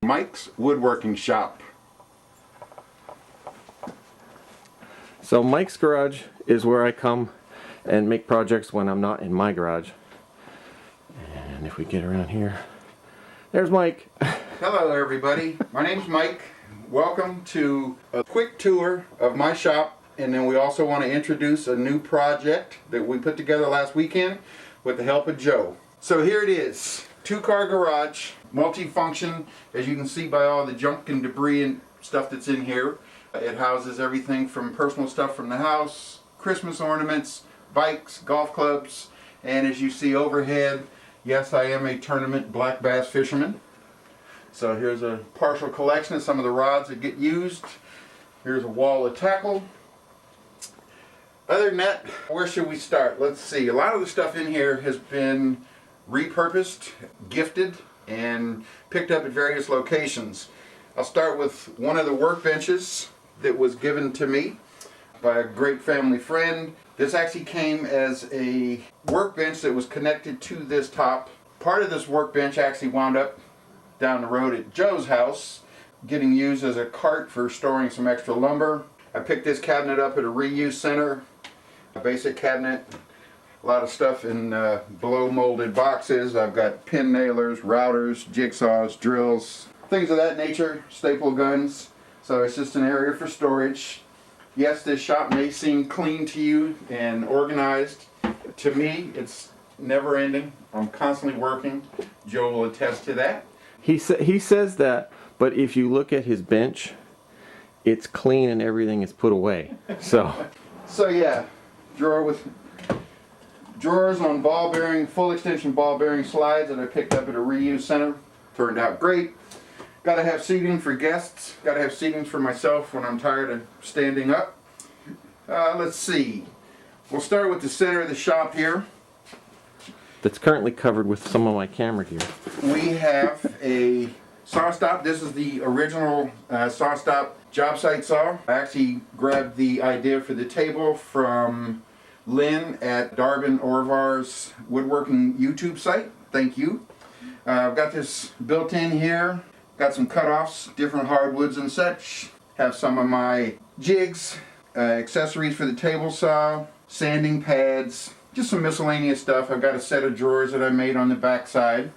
Mike's Woodworking Shop. So Mike's garage is where I come and make projects when I'm not in my garage. And if we get around here, there's Mike. Hello everybody, my name's Mike. Welcome to a quick tour of my shop, and then we also want to introduce a new project that we put together last weekend with the help of Joe. So here it is, two-car garage, multi-function, as you can see by all the junk and debris and stuff that's in here. It houses everything from personal stuff from the house, Christmas ornaments, bikes, golf clubs, and as you see overhead, yes, I am a tournament black bass fisherman. So here's a partial collection of some of the rods that get used. Here's a wall of tackle. Other than that, where should we start? Let's see. A lot of the stuff in here has been repurposed, gifted, and picked up at various locations. I'll start with one of the workbenches that was given to me by a great family friend. This actually came as a workbench that was connected to this top. Part of this workbench actually wound up down the road at Joe's house, getting used as a cart for storing some extra lumber. I picked this cabinet up at a reuse center, a basic cabinet, a lot of stuff in blow molded boxes. I've got pin nailers, routers, jigsaws, drills, things of that nature, staple guns. So it's just an area for storage. Yes, this shop may seem clean to you and organized. To me, it's never ending. I'm constantly working. Joe will attest to that. He says that, but if you look at his bench, it's clean and everything is put away. So yeah, drawer with drawers on ball bearing, full extension ball bearing slides that I picked up at a reuse center. Turned out great. Got to have seating for guests. Got to have seating for myself when I'm tired of standing up. Let's see. We'll start with the center of the shop here. That's currently covered with some of my camera gear. We have a saw stop. This is the original saw stop job site saw. I actually grabbed the idea for the table from Lynn at Darvin Orvar's woodworking YouTube site. Thank you. I've got this built in here. Got some cutoffs, different hardwoods and such. Have some of my jigs, accessories for the table saw, sanding pads, just some miscellaneous stuff. I've got a set of drawers that I made on the back side.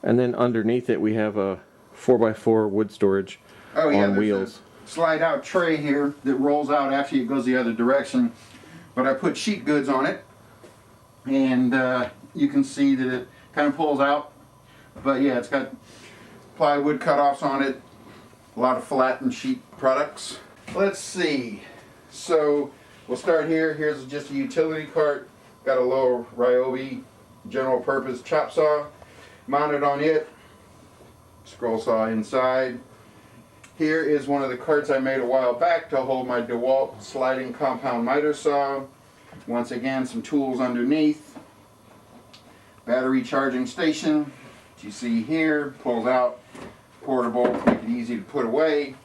And then underneath it we have a 4x4 wood storage on wheels. Slide out tray here that rolls out. Actually it goes the other direction, but I put sheet goods on it, and you can see that it kind of pulls out. But yeah, it's got plywood cutoffs on it, a lot of flat and sheet products. Let's see, so we'll start here. Here's just a utility cart. Got a little Ryobi general purpose chop saw mounted on it, scroll saw inside. Here is one of the carts I made a while back to hold my DeWalt sliding compound miter saw. Once again, some tools underneath. Battery charging station. You see here, pulls out, portable, make it easy to put away.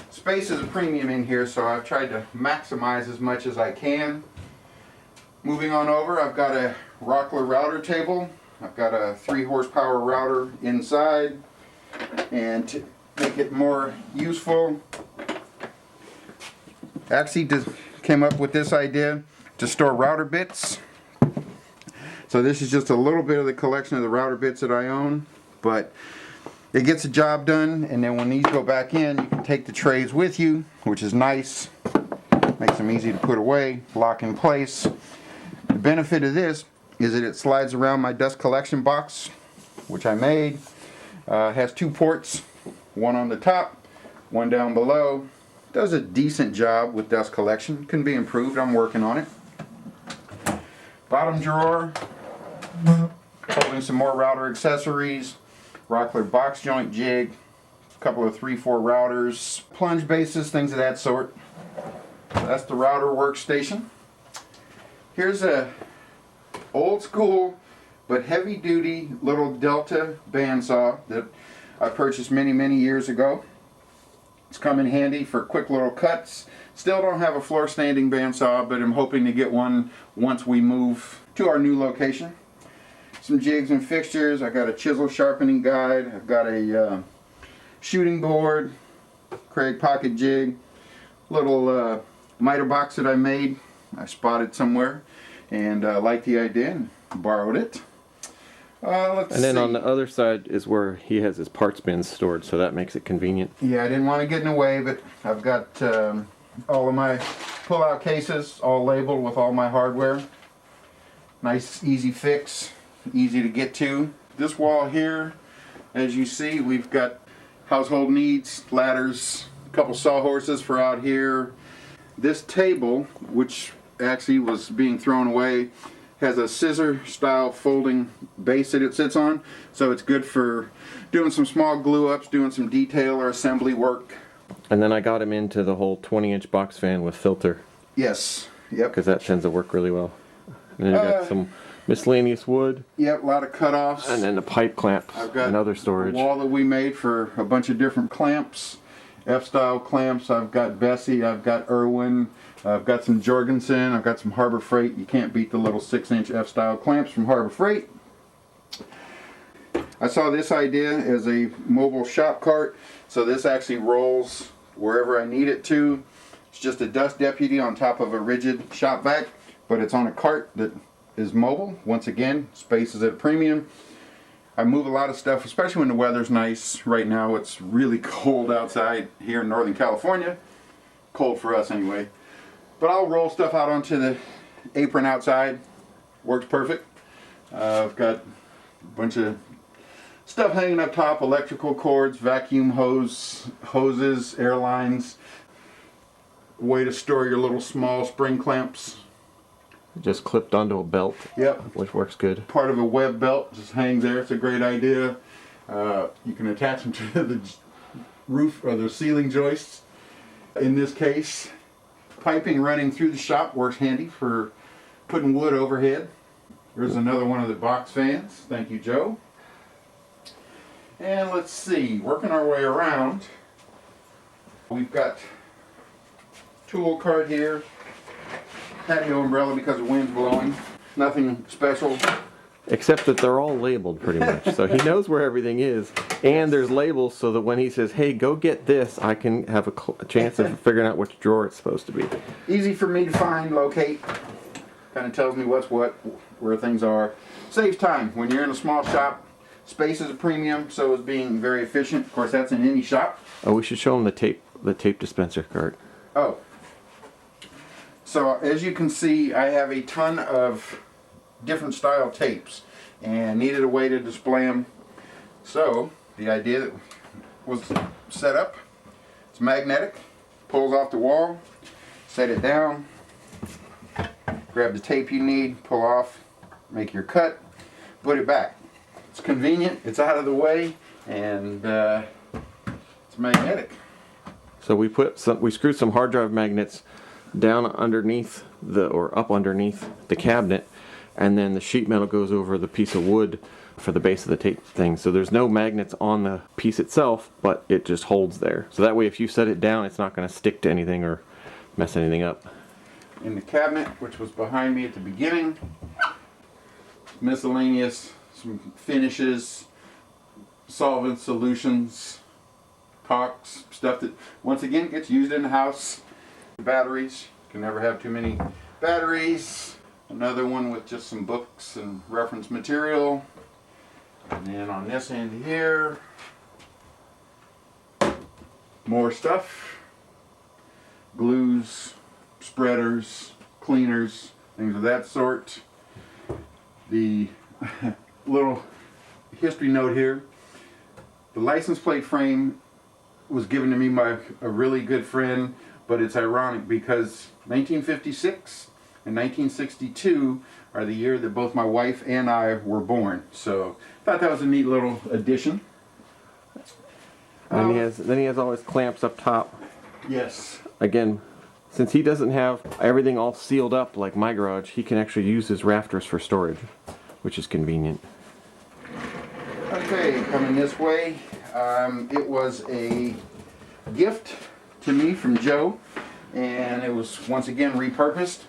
Space is a premium in here, so I've tried to maximize as much as I can. Moving on over, I've got a Rockler router table. I've got a 3 horsepower router inside, and to make it more useful, actually just came up with this idea to store router bits. So this is just a little bit of the collection of the router bits that I own, but it gets the job done, and then when these go back in, you can take the trays with you, which is nice. Makes them easy to put away, lock in place. The benefit of this is that it slides around my dust collection box, which I made. Has 2 ports, one on the top, one down below. Does a decent job with dust collection. Can be improved, I'm working on it. Bottom drawer, holding some more router accessories, Rockler box joint jig, a couple of 3/4 routers, plunge bases, things of that sort. That's the router workstation. Here's a old school but heavy duty little Delta bandsaw that I purchased many years ago. It's come in handy for quick little cuts. Still don't have a floor standing bandsaw, but I'm hoping to get one once we move to our new location. some jigs and fixtures. I got a chisel sharpening guide. I've got a shooting board, Craig pocket jig, little miter box that I made. I spotted somewhere and liked the idea and borrowed it. Let's And then see. on the other side is where he has his parts bins stored, so that makes it convenient. Yeah, I didn't want to get in the way, but I've got all of my pull-out cases all labeled with all my hardware. Nice, easy fix, easy to get to. This wall here, as you see, we've got household needs, ladders, a couple sawhorses for out here. This table, which actually was being thrown away, has a scissor style folding base that it sits on, so it's good for doing some small glue ups, doing some detail or assembly work. And then I got him into the whole 20-inch box fan with filter, Yes, yep. because that tends to work really well. And then you got some miscellaneous wood, Yep, a lot of cutoffs. and then the pipe clamp I've got and other storage. a wall that we made for a bunch of different clamps, F-style clamps. I've got Bessie, I've got Irwin, I've got some Jorgensen, I've got some Harbor Freight. You can't beat the little 6-inch F-style clamps from Harbor Freight. I saw this idea as a mobile shop cart, so this actually rolls wherever I need it to. It's just a dust deputy on top of a rigid shop vac, but it's on a cart that is mobile. Once again, space is at a premium. I move a lot of stuff, especially when the weather's nice. Right now it's really cold outside here in Northern California. Cold for us anyway. But I'll roll stuff out onto the apron outside. Works perfect. I've got a bunch of stuff hanging up top, electrical cords, vacuum hoses, air lines. Way to store your little small spring clamps. Just clipped onto a belt, Yep. which works good. Part of a web belt just hangs there. It's a great idea. You can attach them to the roof or the ceiling joists. In this case, piping running through the shop works handy for putting wood overhead. Here's another one of the box fans. Thank you, Joe. And let's see, working our way around, we've got tool cart here, patio umbrella because the wind's blowing. Nothing special. Except that they're all labeled pretty much. So he knows where everything is. And there's labels so that when he says, hey, go get this, I can have a chance of figuring out which drawer it's supposed to be. Easy for me to find, locate. Kind of tells me what's what, where things are. Saves time. When you're in a small shop, space is a premium, so is being very efficient. Of course, that's in any shop. Oh, we should show him the tape dispenser cart. Oh. So as you can see, I have a ton of different style tapes and needed a way to display them. So the idea that was set up, it's magnetic, pulls off the wall, set it down, grab the tape you need, pull off, make your cut, put it back. It's convenient, it's out of the way, and it's magnetic. So we screwed some hard drive magnets down underneath or up underneath the cabinet, and then the sheet metal goes over the piece of wood for the base of the tape thing. So there's no magnets on the piece itself, but it just holds there. So that way if you set it down, it's not going to stick to anything or mess anything up. In the cabinet, which was behind me at the beginning, miscellaneous, some finishes, solvent solutions, caulks, stuff that once again gets used in the house. Batteries, you can never have too many batteries. Another one with just some books and reference material. And then on this end here, more stuff. Glues, spreaders, cleaners, things of that sort. The little history note here. The license plate frame was given to me by a really good friend, but it's ironic because 1956 and 1962 are the year that both my wife and I were born. So I thought that was a neat little addition. And then he has all his clamps up top. Yes. Again, since he doesn't have everything all sealed up like my garage, he can actually use his rafters for storage, which is convenient. Okay, coming this way. It was a gift to me from Joe, and it was once again repurposed.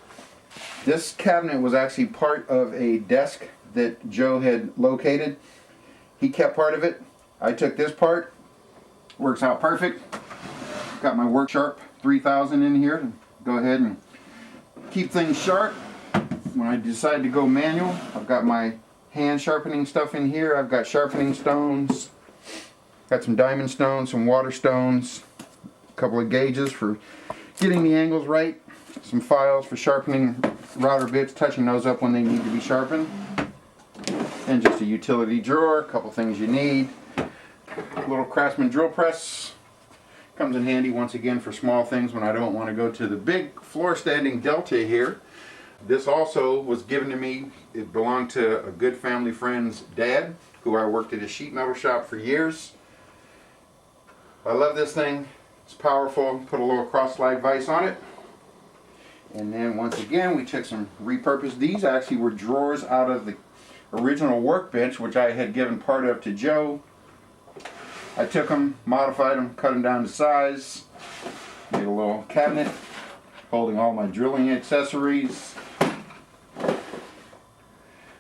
This cabinet was actually part of a desk that Joe had located. He kept part of it. I took this part. Works out perfect. Got my Work Sharp 3000 in here to go ahead and keep things sharp. When I decide to go manual, I've got my hand sharpening stuff in here. I've got sharpening stones. Got some diamond stones, some water stones, a couple of gauges for getting the angles right, some files for sharpening router bits, touching those up when they need to be sharpened, and just a utility drawer, a couple things you need. A little Craftsman drill press. Comes in handy once again for small things when I don't want to go to the big floor standing Delta here. This also was given to me. It belonged to a good family friend's dad, who I worked at his sheet metal shop for years. I love this thing. It's powerful. Put a little cross slide vise on it. And then once again we took some repurposed. These actually were drawers out of the original workbench, which I had given part of to Joe. I took them, modified them, cut them down to size, made a little cabinet holding all my drilling accessories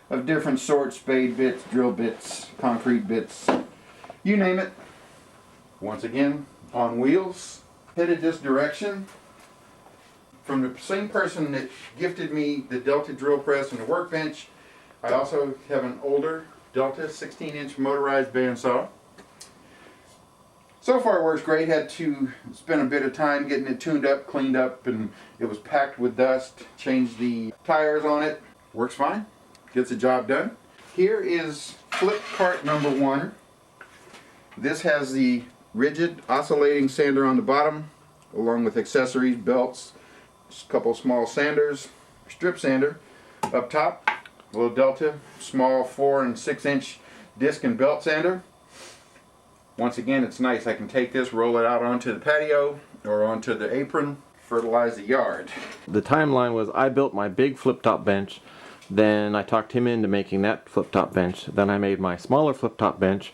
of different sorts, spade bits, drill bits, concrete bits, you name it. Once again, on wheels, headed this direction. From the same person that gifted me the Delta drill press and the workbench, I also have an older Delta 16-inch motorized bandsaw. So far it works great. Had to spend a bit of time getting it tuned up, cleaned up, and it was packed with dust. Changed the tires on it. Works fine. Gets the job done. Here is flip cart number 1. This has the rigid oscillating sander on the bottom, along with accessories, belts, a couple small sanders, strip sander up top, a little Delta, small 4 and 6 inch disc and belt sander. Once again, it's nice. I can take this, roll it out onto the patio or onto the apron, fertilize the yard. The timeline was I built my big flip-top bench, then I talked him into making that flip-top bench, then I made my smaller flip-top bench,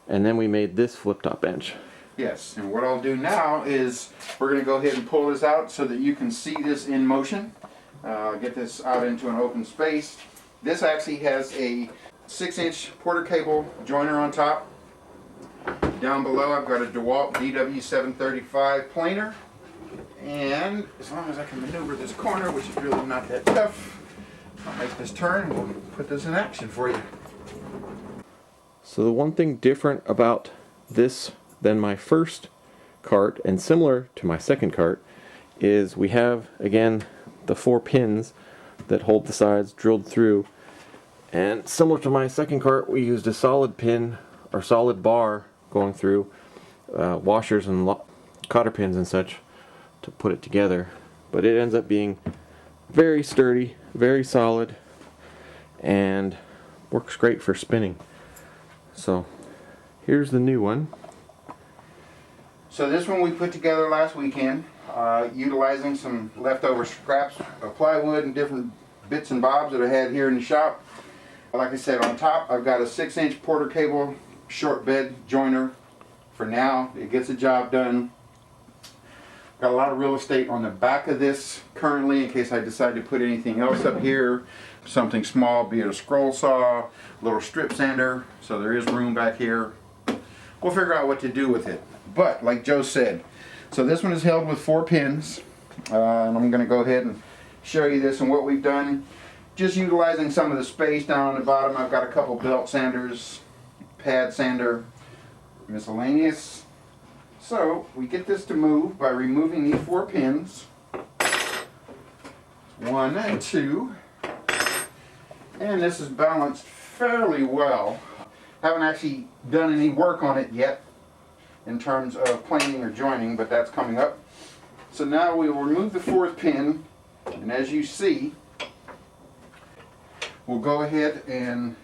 and then we made this flip-top bench. Yes, and what I'll do now is we're going to go ahead and pull this out so that you can see this in motion. Get this out into an open space. This actually has a 6-inch Porter cable joiner on top. Down below I've got a DeWalt DW735 planer, and as long as I can maneuver this corner, which is really not that tough, I'll make this turn and we'll put this in action for you. So the one thing different about this than my first cart, and similar to my second cart, is we have again the 4 pins that hold the sides drilled through, and similar to my second cart we used a solid pin or solid bar going through washers and cotter pins and such to put it together, but it ends up being very sturdy, very solid, and works great for spinning. So here's the new one. So this one we put together last weekend, utilizing some leftover scraps of plywood and different bits and bobs that I had here in the shop. Like I said, on top I've got a 6-inch Porter cable short bed joiner. For now, it gets the job done. Got a lot of real estate on the back of this currently in case I decide to put anything else up here. Something small, be it a scroll saw, a little strip sander, so there is room back here. We'll figure out what to do with it. But, like Joe said, so this one is held with 4 pins. And I'm going to go ahead and show you this and what we've done. Just utilizing some of the space down on the bottom, I've got a couple belt sanders, pad sander, miscellaneous. So we get this to move by removing these 4 pins, 1 and 2, and this is balanced fairly well. Haven't actually done any work on it yet in terms of planing or joining, but that's coming up. So now we will remove the 4th pin, and as you see, we'll go ahead and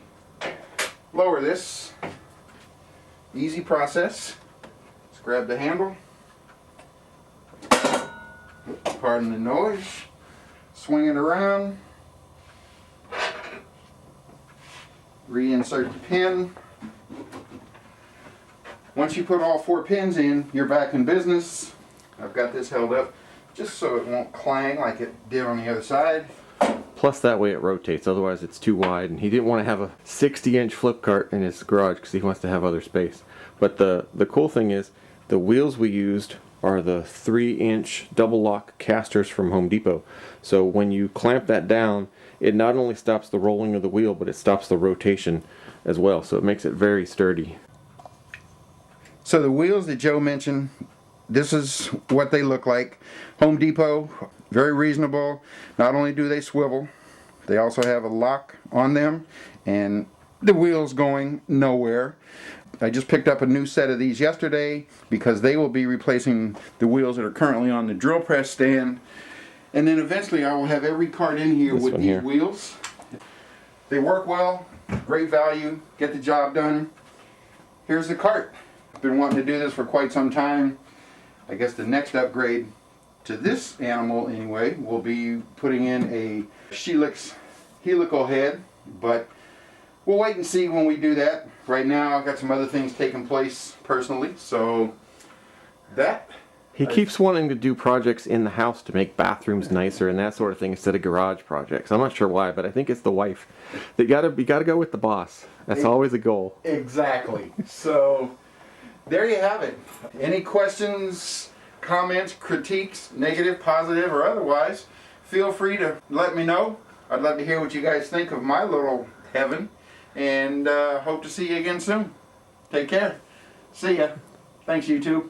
lower this. Easy process. Just grab the handle. Pardon the noise. Swing it around. Reinsert the pin. Once you put all 4 pins in, you're back in business. I've got this held up just so it won't clang like it did on the other side. Plus that way it rotates, otherwise it's too wide. And he didn't want to have a 60-inch flip cart in his garage because he wants to have other space. But the cool thing is, the wheels we used are the 3-inch double lock casters from Home Depot. So when you clamp that down, it not only stops the rolling of the wheel, but it stops the rotation as well. So it makes it very sturdy. So the wheels that Joe mentioned, this is what they look like. Home Depot, very reasonable. Not only do they swivel, they also have a lock on them, and the wheels going nowhere. I just picked up a new set of these yesterday because they will be replacing the wheels that are currently on the drill press stand. And then eventually I will have every cart in here with these wheels. They work well, great value, get the job done. Here's the cart. I've been wanting to do this for quite some time. I guess the next upgrade to this animal anyway will be putting in a Helix helical head, but we'll wait and see when we do that. Right now I've got some other things taking place personally, so that... He keeps wanting to do projects in the house to make bathrooms nicer and that sort of thing instead of garage projects. I'm not sure why, but I think it's the wife. You gotta go with the boss. That's always a goal. Exactly. So there you have it. Any questions, comments, critiques, negative, positive, or otherwise, feel free to let me know. I'd love to hear what you guys think of my little heaven, and hope to see you again soon. Take care. See ya. Thanks, YouTube.